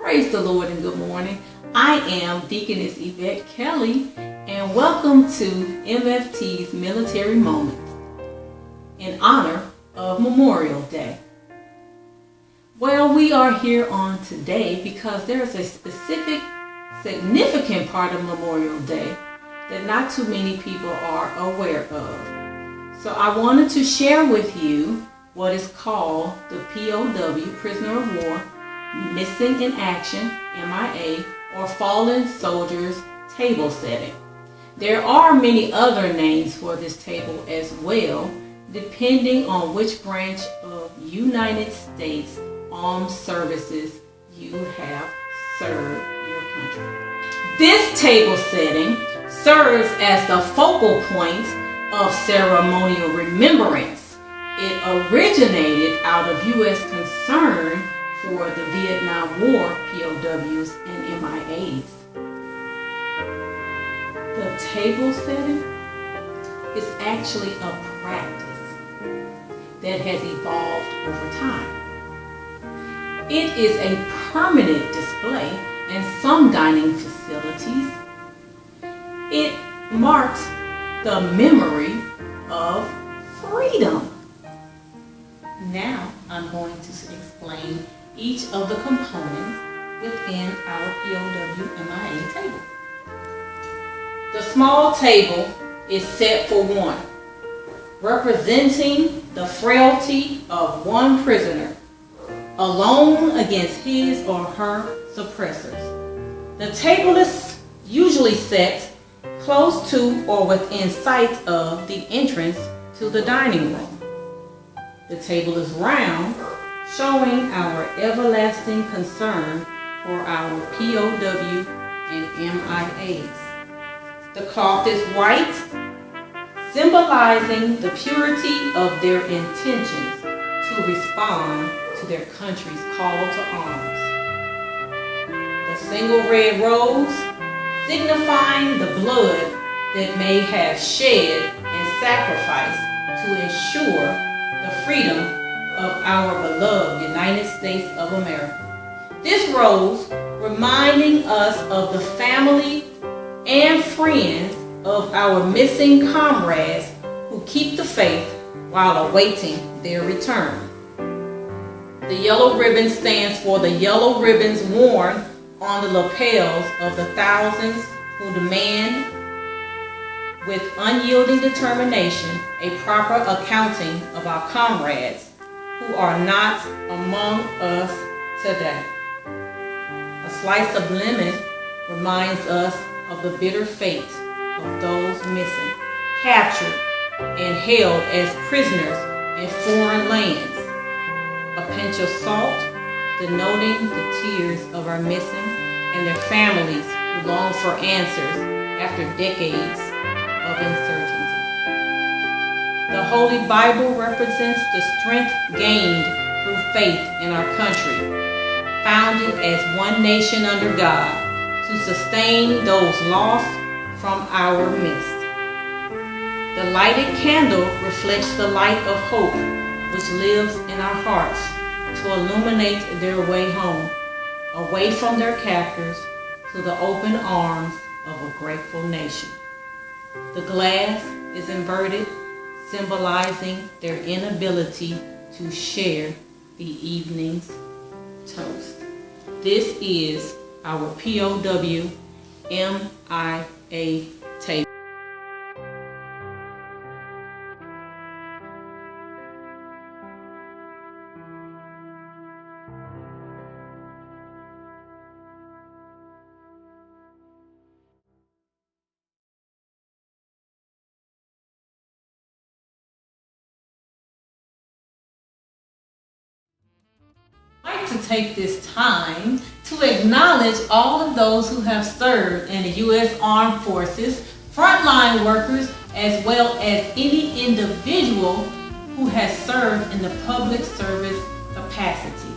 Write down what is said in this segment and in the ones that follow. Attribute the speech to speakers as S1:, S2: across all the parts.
S1: Praise the Lord and good morning. I am Deaconess Yvette Kelly and welcome to MFT's Military Moments in honor of Memorial Day. Well, we are here on today because there is a specific, significant part of Memorial Day that not too many people are aware of. So I wanted to share with you what is called the POW, Prisoner of War, Missing in Action, MIA, or Fallen Soldiers Table Setting. There are many other names for this table as well, depending on which branch of United States Armed Services you have served your country. This table setting serves as the focal point of ceremonial remembrance. It originated out of U.S. concern for the Vietnam War POWs and MIAs. The table setting is actually a practice that has evolved over time. It is a permanent display in some dining facilities. It marks the memory of freedom. Now I'm going to explain each of the components within our POW-MIA table. The small table is set for one, representing the frailty of one prisoner, alone against his or her suppressors. The table is usually set close to or within sight of the entrance to the dining room. The table is round, showing our everlasting concern for our POW and MIAs. The cloth is white, symbolizing the purity of their intentions to respond to their country's call to arms. The single red rose, signifying the blood that may have shed and sacrificed to ensure the freedom of our beloved United States of America. This rose reminding us of the family and friends of our missing comrades who keep the faith while awaiting their return. The yellow ribbon stands for the yellow ribbons worn on the lapels of the thousands who demand with unyielding determination a proper accounting of our comrades who are not among us today. A slice of lemon reminds us of the bitter fate of those missing, captured, and held as prisoners in foreign lands. A pinch of salt, denoting the tears of our missing and their families who long for answers after decades of insurgency. The Holy Bible represents the strength gained through faith in our country, founded as one nation under God, to sustain those lost from our midst. The lighted candle reflects the light of hope which lives in our hearts to illuminate their way home, away from their captors to the open arms of a grateful nation. The glass is inverted, symbolizing their inability to share the evening's toast. This is our POW-MIA table. I'd like to take this time to acknowledge all of those who have served in the U.S. Armed Forces, frontline workers, as well as any individual who has served in the public service capacity.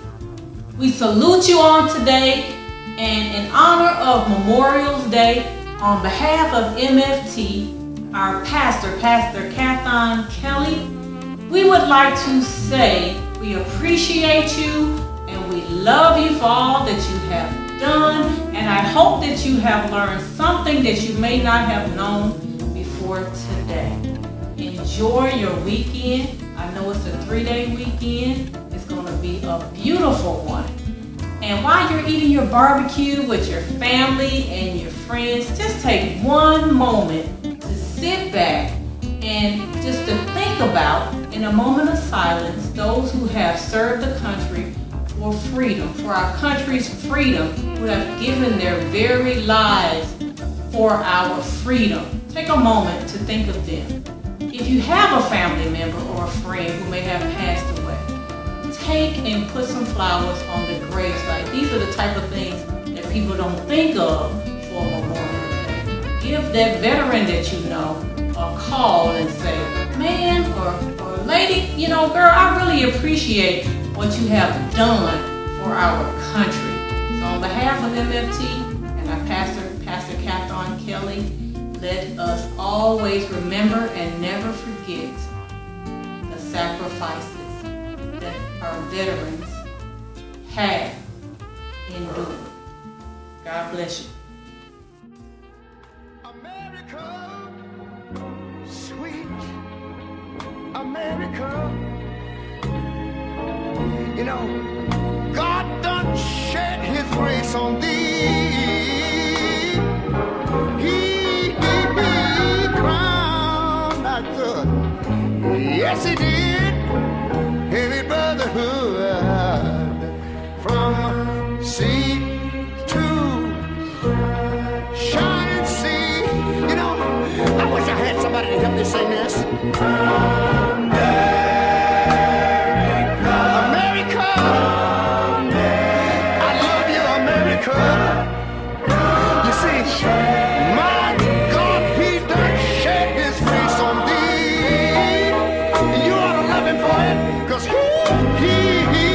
S1: We salute you on today, and in honor of Memorial Day, on behalf of MFT, our pastor, Pastor Catherine Kelly, we would like to say we appreciate you and And we love you for all that you have done. And I hope that you have learned something that you may not have known before today. Enjoy your weekend. I know it's a 3-day weekend. It's going to be a beautiful one. And while you're eating your barbecue with your family and your friends, just take one moment to sit back and just to think about, in a moment of silence, those who have served the country for freedom, for our country's freedom, who have given their very lives for our freedom. Take a moment to think of them. If you have a family member or a friend who may have passed away, take and put some flowers on the gravesite. These are the type of things that people don't think of for Memorial Day. Give that veteran that you know a call and say, man or lady, you know, girl, I really appreciate what you have done for our country. So on behalf of MFT and our Pastor Catherine Kelly, let us always remember and never forget the sacrifices that our veterans have endured. God bless you.
S2: America, sweet America. You know, God done shed his grace on thee. He crowned thy good. Yes, he did. Heavy brotherhood from sea to shining sea. You know, I wish I had somebody to help me sing this. He